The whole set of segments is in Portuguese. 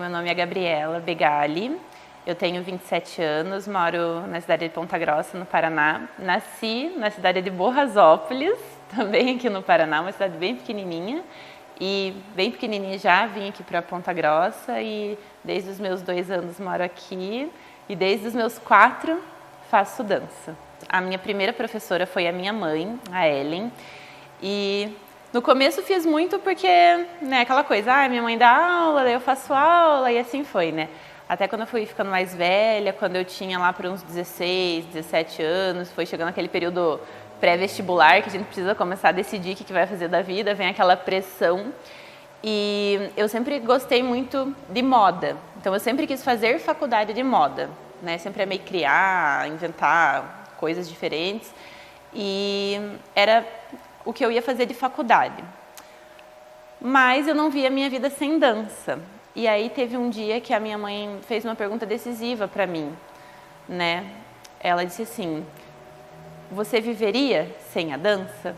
Meu nome é Gabriela Begali, eu tenho 27 anos, moro na cidade de Ponta Grossa, no Paraná. Nasci na cidade de Borrasópolis, também aqui no Paraná, uma cidade bem pequenininha. E bem pequenininha já vim aqui para Ponta Grossa e desde os meus 2 anos moro aqui e desde os meus 4 faço dança. A minha primeira professora foi a minha mãe, a Ellen, e no começo fiz muito porque, né, aquela coisa, minha mãe dá aula, daí eu faço aula e assim foi, né. Até quando eu fui ficando mais velha, quando eu tinha lá por uns 16, 17 anos, foi chegando aquele período pré-vestibular que a gente precisa começar a decidir o que vai fazer da vida, vem aquela pressão. E eu sempre gostei muito de moda, então eu sempre quis fazer faculdade de moda, né, sempre amei criar, inventar coisas diferentes e era o que eu ia fazer de faculdade. Mas eu não via a minha vida sem dança. E aí teve um dia que a minha mãe fez uma pergunta decisiva para mim, né? Ela disse assim: você viveria sem a dança?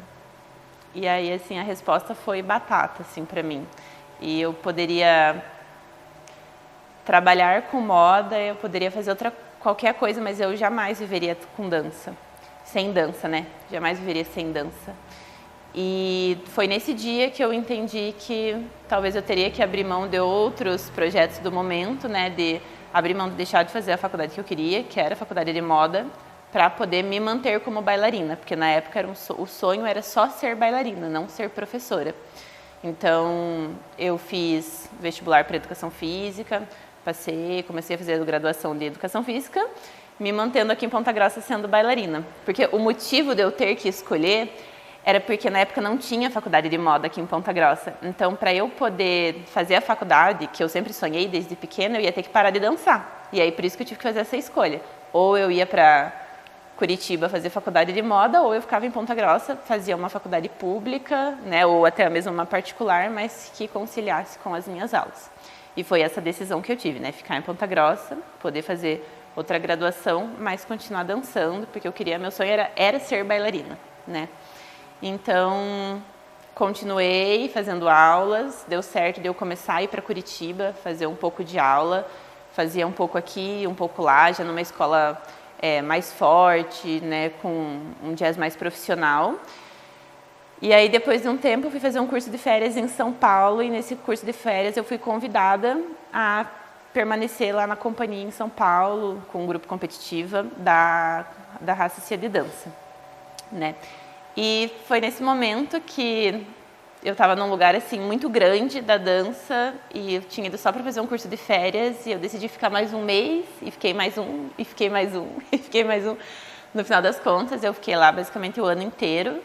E aí assim a resposta foi batata assim para mim. E eu poderia trabalhar com moda, eu poderia fazer qualquer coisa, mas eu jamais viveria com dança. Sem dança, né? Jamais viveria sem dança. E foi nesse dia que eu entendi que talvez eu teria que abrir mão de outros projetos do momento, né, de abrir mão de deixar de fazer a faculdade que eu queria, que era a faculdade de moda, para poder me manter como bailarina, porque na época o sonho era só ser bailarina, não ser professora. Então eu fiz vestibular para educação física, comecei a fazer a graduação de educação física, me mantendo aqui em Ponta Grossa sendo bailarina, porque o motivo de eu ter que escolher era porque na época não tinha faculdade de moda aqui em Ponta Grossa. Então, para eu poder fazer a faculdade, que eu sempre sonhei desde pequena, eu ia ter que parar de dançar. E aí, por isso que eu tive que fazer essa escolha. Ou eu ia para Curitiba fazer faculdade de moda, ou eu ficava em Ponta Grossa, fazia uma faculdade pública, né, ou até mesmo uma particular, mas que conciliasse com as minhas aulas. E foi essa decisão que eu tive, né, ficar em Ponta Grossa, poder fazer outra graduação, mas continuar dançando, porque meu sonho era ser bailarina, né. Então, continuei fazendo aulas, deu certo de eu começar a ir para Curitiba, fazer um pouco de aula, fazia um pouco aqui, um pouco lá, já numa escola mais forte, né, com um jazz mais profissional. E aí, depois de um tempo, eu fui fazer um curso de férias em São Paulo, e nesse curso de férias eu fui convidada a permanecer lá na companhia em São Paulo, com um grupo competitiva da Raça Cia de Dança, né. E foi nesse momento que eu estava num lugar assim muito grande da dança e eu tinha ido só para fazer um curso de férias e eu decidi ficar mais um mês e fiquei mais um, e fiquei mais um, e fiquei mais um. No final das contas, eu fiquei lá basicamente o ano inteiro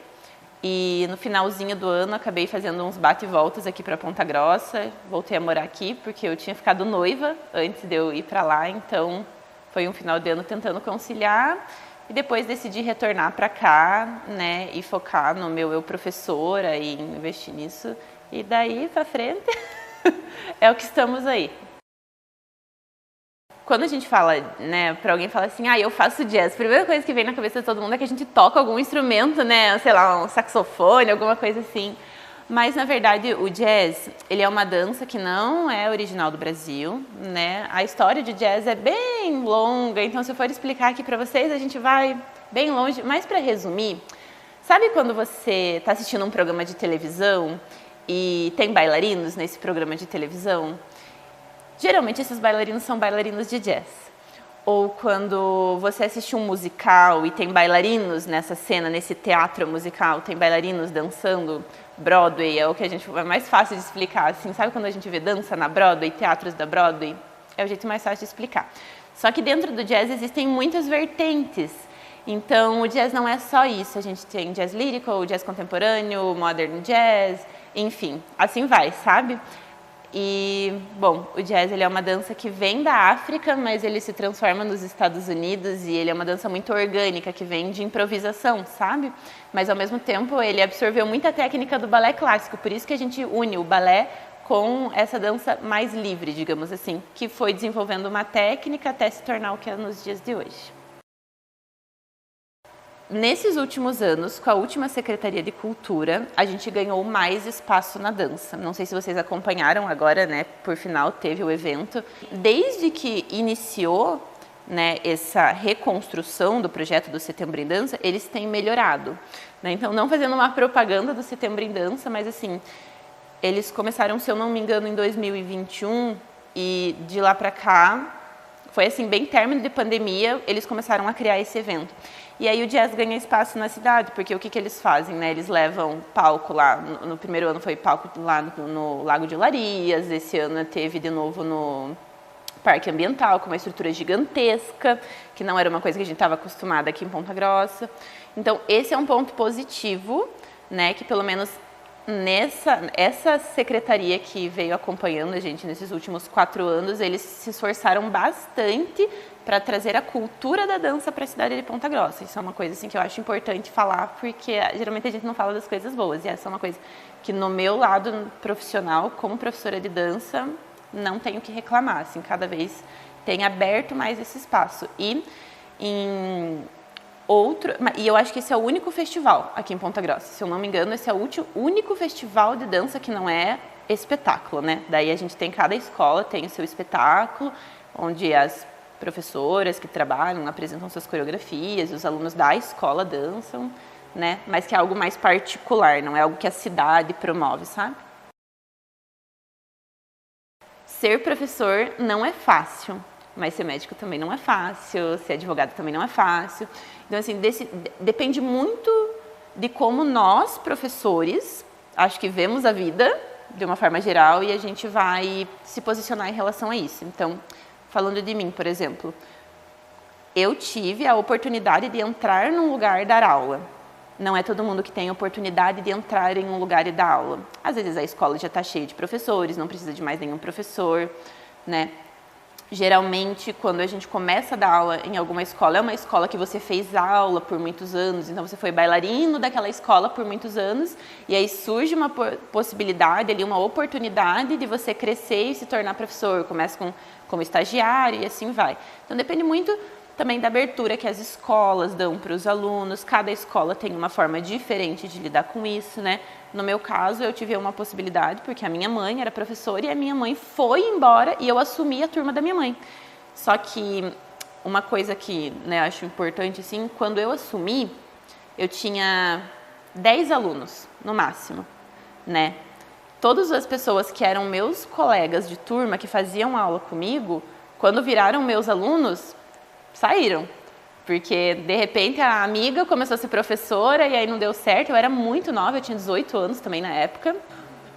e no finalzinho do ano acabei fazendo uns bate e voltas aqui para Ponta Grossa, voltei a morar aqui porque eu tinha ficado noiva antes de eu ir para lá, então foi um final de ano tentando conciliar. E depois decidi retornar para cá, né, e focar no meu eu professora e investir nisso. E daí para frente é o que estamos aí. Quando a gente fala, né, para alguém fala assim, eu faço jazz, a primeira coisa que vem na cabeça de todo mundo é que a gente toca algum instrumento, né, sei lá, um saxofone, alguma coisa assim. Mas, na verdade, o jazz, ele é uma dança que não é original do Brasil, né? A história de jazz é bem longa, então se eu for explicar aqui para vocês, a gente vai bem longe. Mas, para resumir, sabe quando você está assistindo um programa de televisão e tem bailarinos nesse programa de televisão? Geralmente, esses bailarinos são bailarinos de jazz. Ou quando você assiste um musical e tem bailarinos nessa cena, nesse teatro musical, tem bailarinos dançando Broadway, é o que é mais fácil de explicar, assim, sabe quando a gente vê dança na Broadway, teatros da Broadway? É o jeito mais fácil de explicar. Só que dentro do jazz existem muitas vertentes, então o jazz não é só isso, a gente tem jazz lyrical, jazz contemporâneo, modern jazz, enfim, assim vai, sabe? E, bom, o jazz ele é uma dança que vem da África, mas ele se transforma nos Estados Unidos e ele é uma dança muito orgânica, que vem de improvisação, sabe? Mas, ao mesmo tempo, ele absorveu muita técnica do balé clássico, por isso que a gente une o balé com essa dança mais livre, digamos assim, que foi desenvolvendo uma técnica até se tornar o que é nos dias de hoje. nesses últimos anos, com a última Secretaria de Cultura, a gente ganhou mais espaço na dança. Não sei se vocês acompanharam agora, né? Por final, teve o evento. Desde que iniciou, né, essa reconstrução do projeto do Setembro em Dança, eles têm melhorado, né? Então, não fazendo uma propaganda do Setembro em Dança, mas assim, eles começaram, se eu não me engano, em 2021 e de lá para cá, foi assim, bem término de pandemia, eles começaram a criar esse evento. E aí o jazz ganha espaço na cidade, porque o que eles fazem, né? Eles levam palco lá, no primeiro ano foi palco lá no Lago de Olarias, esse ano teve de novo no Parque Ambiental, com uma estrutura gigantesca, que não era uma coisa que a gente estava acostumada aqui em Ponta Grossa. Então, esse é um ponto positivo, né, que pelo menos essa secretaria que veio acompanhando a gente nesses últimos 4 anos, eles se esforçaram bastante para trazer a cultura da dança para a cidade de Ponta Grossa. Isso é uma coisa assim, que eu acho importante falar, porque geralmente a gente não fala das coisas boas, e essa é uma coisa que no meu lado profissional, como professora de dança, não tenho que reclamar, assim, cada vez tem aberto mais esse espaço. E eu acho que esse é o único festival aqui em Ponta Grossa, se eu não me engano, esse é o único festival de dança que não é espetáculo, né? Daí a gente tem, cada escola tem o seu espetáculo, onde as professoras que trabalham apresentam suas coreografias, e os alunos da escola dançam, né? Mas que é algo mais particular, não é algo que a cidade promove, sabe? Ser professor não é fácil, mas ser médico também não é fácil, ser advogado também não é fácil. Então, assim, depende muito de como nós, professores, acho que vemos a vida de uma forma geral e a gente vai se posicionar em relação a isso. Então, falando de mim, por exemplo, eu tive a oportunidade de entrar num lugar e dar aula. Não é todo mundo que tem a oportunidade de entrar em um lugar e dar aula. Às vezes a escola já está cheia de professores, não precisa de mais nenhum professor, né? Geralmente, quando a gente começa a dar aula em alguma escola, é uma escola que você fez aula por muitos anos, então você foi bailarino daquela escola por muitos anos, e aí surge uma possibilidade ali, uma oportunidade de você crescer e se tornar professor. Começa como estagiário e assim vai. Então depende muito também da abertura que as escolas dão para os alunos. Cada escola tem uma forma diferente de lidar com isso, né? No meu caso, eu tive uma possibilidade, porque a minha mãe era professora e a minha mãe foi embora e eu assumi a turma da minha mãe. Só que uma coisa que, né, acho importante, assim, quando eu assumi, eu tinha 10 alunos, no máximo, né? Todas as pessoas que eram meus colegas de turma, que faziam aula comigo, quando viraram meus alunos, saíram, porque de repente a amiga começou a ser professora e aí não deu certo. Eu era muito nova, eu tinha 18 anos também na época,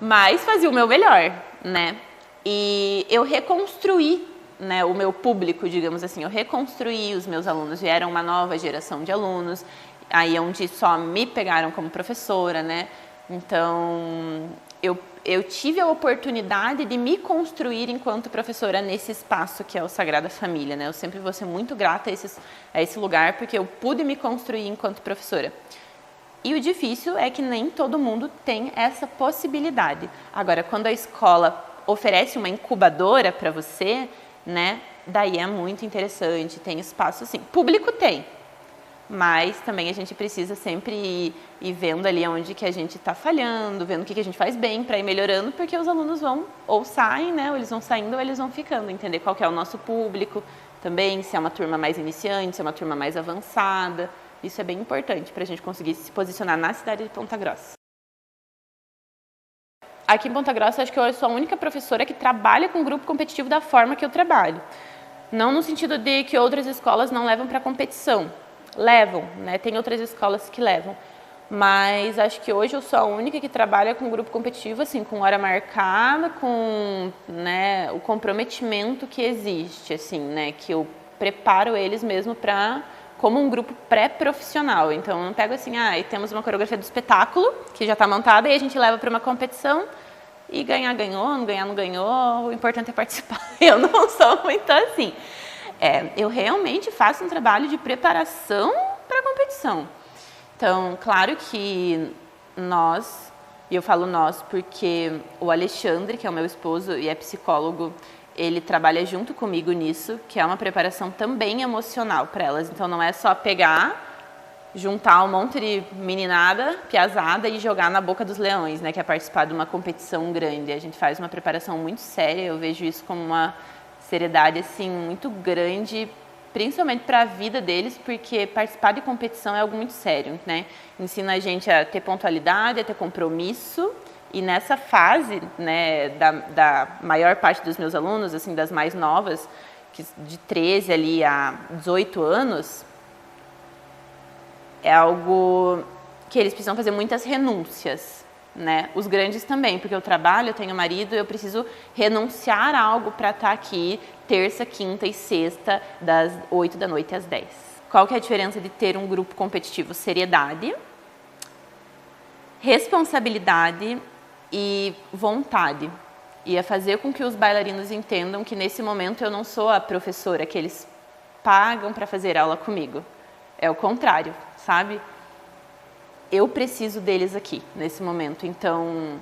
mas fazia o meu melhor, né? E eu reconstruí, né, o meu público, digamos assim, eu reconstruí os meus alunos, vieram uma nova geração de alunos, aí onde só me pegaram como professora, né? Então, eu tive a oportunidade de me construir enquanto professora nesse espaço que é o Sagrada Família, né? Eu sempre vou ser muito grata a esse lugar, porque eu pude me construir enquanto professora. E o difícil é que nem todo mundo tem essa possibilidade. Agora, quando a escola oferece uma incubadora para você, né? Daí é muito interessante, tem espaço sim. Público tem. Mas também a gente precisa sempre ir vendo ali onde que a gente está falhando, vendo o que a gente faz bem para ir melhorando, porque os alunos vão ou saem, né, ou eles vão saindo ou eles vão ficando, entender qual que é o nosso público também, se é uma turma mais iniciante, se é uma turma mais avançada. Isso é bem importante para a gente conseguir se posicionar na cidade de Ponta Grossa. Aqui em Ponta Grossa, acho que eu sou a única professora que trabalha com grupo competitivo da forma que eu trabalho. Não no sentido de que outras escolas não levam para competição. Levam, né? Tem outras escolas que levam, mas acho que hoje eu sou a única que trabalha com grupo competitivo, assim, com hora marcada, com, né, o comprometimento que existe, assim, né, que eu preparo eles mesmo como um grupo pré-profissional. Então eu não pego assim, temos uma coreografia do espetáculo que já está montada e a gente leva para uma competição e ganhar ganhou, não ganhar não ganhou, o importante é participar. Eu não sou muito assim. Eu realmente faço um trabalho de preparação para a competição. Então, claro que nós, e eu falo nós porque o Alexandre, que é o meu esposo e é psicólogo, ele trabalha junto comigo nisso, que é uma preparação também emocional para elas. Então, não é só pegar juntar um monte de meninada, piazada e jogar na boca dos leões, né? Que é participar de uma competição grande. A gente faz uma preparação muito séria, eu vejo isso como uma seriedade, assim, muito grande, principalmente para a vida deles, porque participar de competição é algo muito sério, né? Ensina a gente a ter pontualidade, a ter compromisso, e nessa fase, né, da maior parte dos meus alunos, assim, das mais novas, que de 13 ali a 18 anos, é algo que eles precisam fazer muitas renúncias, né? Os grandes também, porque eu trabalho, eu tenho marido, eu preciso renunciar a algo para estar aqui terça, quinta e sexta, das 8 da noite às 10. Qual que é a diferença de ter um grupo competitivo? Seriedade, responsabilidade e vontade. E é fazer com que os bailarinos entendam que nesse momento eu não sou a professora que eles pagam para fazer aula comigo. É o contrário, sabe? Eu preciso deles aqui, nesse momento. Então,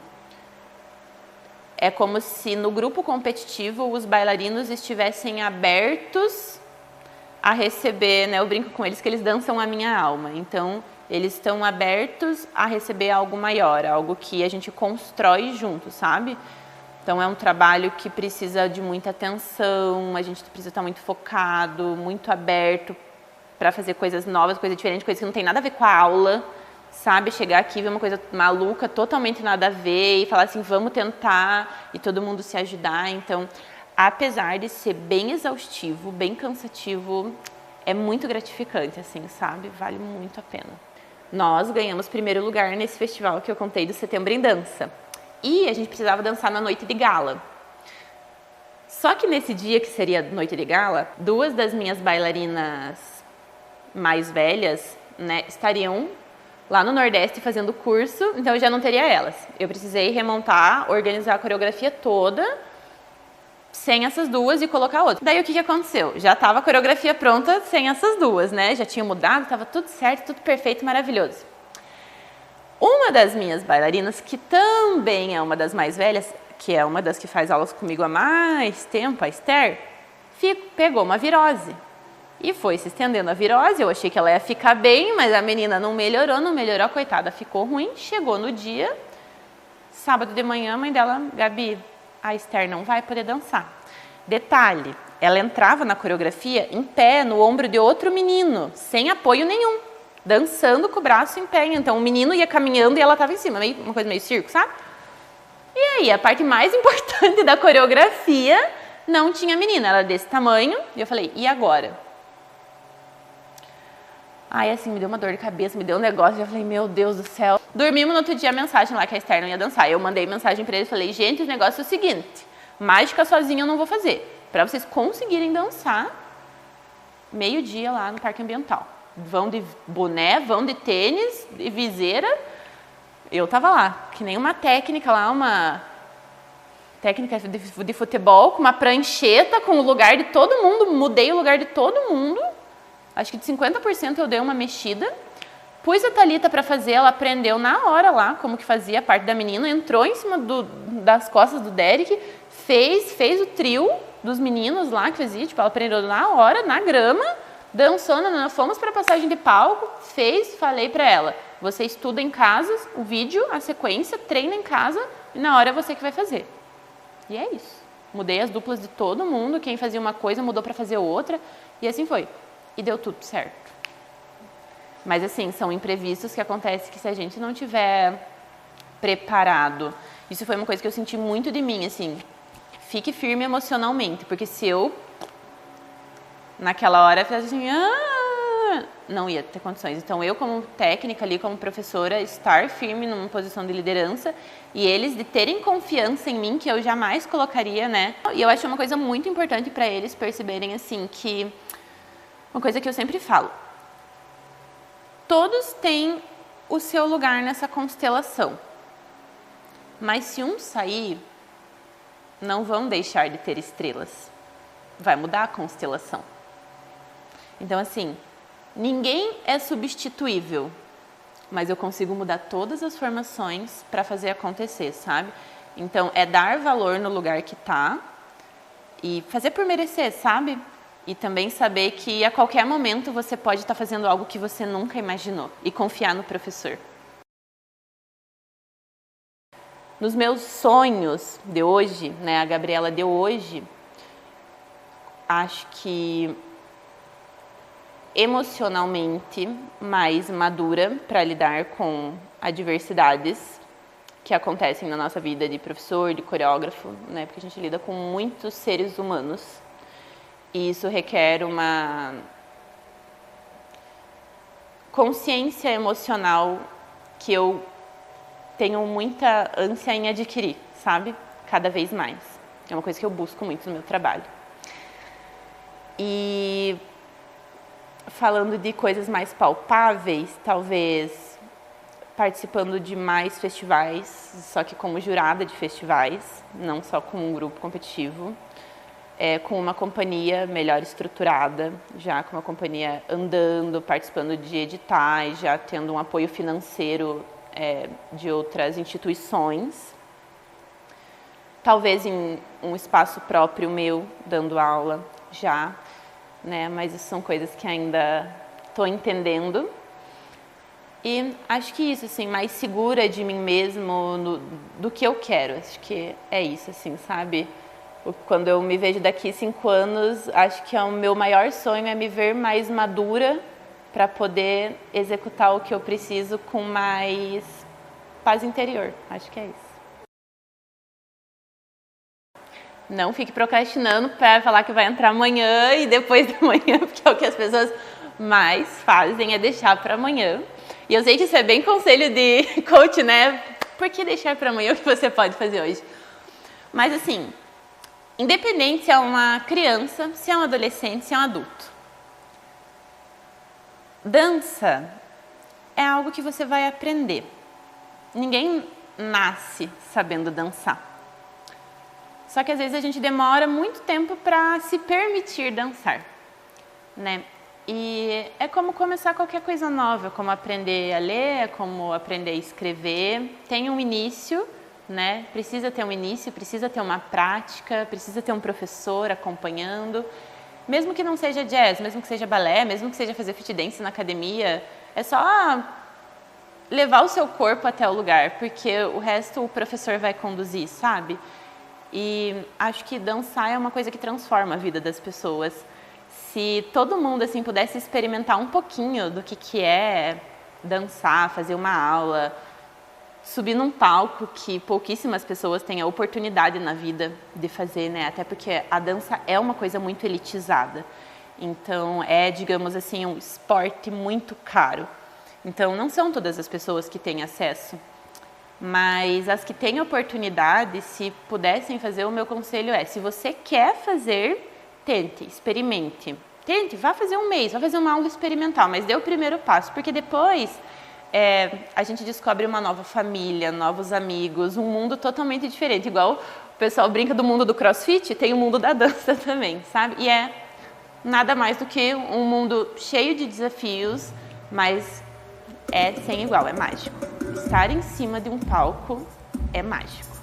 é como se no grupo competitivo os bailarinos estivessem abertos a receber, né? Eu brinco com eles que eles dançam a minha alma. Então, eles estão abertos a receber algo maior, algo que a gente constrói junto, sabe? Então, é um trabalho que precisa de muita atenção, a gente precisa estar muito focado, muito aberto para fazer coisas novas, coisas diferentes, coisas que não tem nada a ver com a aula, sabe? Chegar aqui e ver uma coisa maluca, totalmente nada a ver, e falar assim, vamos tentar, e todo mundo se ajudar. Então, apesar de ser bem exaustivo, bem cansativo, é muito gratificante, assim, sabe? Vale muito a pena. Nós ganhamos primeiro lugar nesse festival que eu contei do Setembro em Dança. E a gente precisava dançar na noite de gala. Só que nesse dia, que seria noite de gala, duas das minhas bailarinas mais velhas, né, estariam lá no Nordeste fazendo curso, então eu já não teria elas. Eu precisei remontar, organizar a coreografia toda, sem essas duas e colocar outra. Daí o que aconteceu? Já estava a coreografia pronta sem essas duas, né? Já tinha mudado, estava tudo certo, tudo perfeito, maravilhoso. Uma das minhas bailarinas, que também é uma das mais velhas, que é uma das que faz aulas comigo há mais tempo, a Esther, pegou uma virose. E foi se estendendo a virose, eu achei que ela ia ficar bem, mas a menina não melhorou, coitada, ficou ruim. Chegou no dia, sábado de manhã, a mãe dela, Gabi, a Esther não vai poder dançar. Detalhe, ela entrava na coreografia em pé, no ombro de outro menino, sem apoio nenhum, dançando com o braço em pé. Então o menino ia caminhando e ela estava em cima, uma coisa meio circo, sabe? E aí, a parte mais importante da coreografia, não tinha menina, ela era desse tamanho. E eu falei, e agora? Aí, assim, me deu uma dor de cabeça, me deu um negócio, eu falei, meu Deus do céu. Dormimos no outro dia a mensagem lá que a Esther não ia dançar. Eu mandei mensagem pra eles e falei, gente, o negócio é o seguinte, mágica sozinha eu não vou fazer. Pra vocês conseguirem dançar, meio-dia lá no Parque Ambiental. Vão de boné, vão de tênis, de viseira. Eu tava lá, que nem uma técnica lá, uma técnica de futebol, com uma prancheta, com o lugar de todo mundo, mudei o lugar de todo mundo. Acho que de 50% eu dei uma mexida. Pus a Thalita para fazer, ela aprendeu na hora lá como que fazia a parte da menina, entrou em cima das costas do Derek, fez o trio dos meninos lá que fazia, tipo, ela aprendeu na hora, na grama, dançou, fomos para a passagem de palco, falei para ela, você estuda em casa o vídeo, a sequência, treina em casa e na hora é você que vai fazer. E é isso. Mudei as duplas de todo mundo, quem fazia uma coisa mudou para fazer outra e assim foi. E deu tudo certo. Mas assim, são imprevistos que acontecem que se a gente não tiver preparado, isso foi uma coisa que eu senti muito de mim, assim, fique firme emocionalmente, porque se eu naquela hora fizesse assim, não ia ter condições. Então eu como técnica ali, como professora, estar firme numa posição de liderança e eles de terem confiança em mim, que eu jamais colocaria, né? E eu acho uma coisa muito importante para eles perceberem assim que uma coisa que eu sempre falo, todos têm o seu lugar nessa constelação, mas se um sair, não vão deixar de ter estrelas, vai mudar a constelação. Então assim, ninguém é substituível, mas eu consigo mudar todas as formações para fazer acontecer, sabe? Então é dar valor no lugar que tá e fazer por merecer, sabe? E também saber que a qualquer momento você pode estar fazendo algo que você nunca imaginou e confiar no professor. Nos meus sonhos de hoje, né, a Gabriela de hoje, acho que emocionalmente mais madura para lidar com adversidades que acontecem na nossa vida de professor, de coreógrafo, né, porque a gente lida com muitos seres humanos e isso requer uma consciência emocional que eu tenho muita ânsia em adquirir, sabe? Cada vez mais. É uma coisa que eu busco muito no meu trabalho. E falando de coisas mais palpáveis, talvez participando de mais festivais, só que como jurada de festivais, não só como um grupo competitivo, com uma companhia melhor estruturada, já com uma companhia andando, participando de editais, já tendo um apoio financeiro de outras instituições. Talvez em um espaço próprio meu, dando aula já, né? Mas isso são coisas que ainda estou entendendo. E acho que isso, assim, mais segura de mim mesmo, do que eu quero. Acho que é isso, assim, sabe? Quando eu me vejo daqui 5 anos, acho que o meu maior sonho é me ver mais madura para poder executar o que eu preciso com mais paz interior. Acho que é isso. Não fique procrastinando para falar que vai entrar amanhã e depois de amanhã, porque é o que as pessoas mais fazem, é deixar para amanhã. E eu sei que isso é bem conselho de coach, né? Por que deixar para amanhã o que você pode fazer hoje? Mas assim, independente se é uma criança, se é um adolescente, se é um adulto. Dança é algo que você vai aprender. Ninguém nasce sabendo dançar. Só que às vezes a gente demora muito tempo para se permitir dançar, né? E é como começar qualquer coisa nova, como aprender a ler, como aprender a escrever. Tem um início, né? Precisa ter um início, precisa ter uma prática, precisa ter um professor acompanhando. Mesmo que não seja jazz, mesmo que seja balé, mesmo que seja fazer fit dance na academia, é só levar o seu corpo até o lugar, porque o resto o professor vai conduzir, sabe? E acho que dançar é uma coisa que transforma a vida das pessoas. Se todo mundo assim pudesse experimentar um pouquinho do que é dançar, fazer uma aula, subir num palco que pouquíssimas pessoas têm a oportunidade na vida de fazer, né? Até porque a dança é uma coisa muito elitizada. Então, digamos assim, um esporte muito caro. Então, não são todas as pessoas que têm acesso. Mas as que têm oportunidade, se pudessem fazer, o meu conselho é, se você quer fazer, tente, experimente. Tente, vá fazer um mês, vá fazer uma aula experimental, mas dê o primeiro passo, porque depois a gente descobre uma nova família, novos amigos, um mundo totalmente diferente. Igual o pessoal brinca do mundo do crossfit, tem o mundo da dança também, sabe? E é nada mais do que um mundo cheio de desafios, mas é sem igual, é mágico. Estar em cima de um palco é mágico.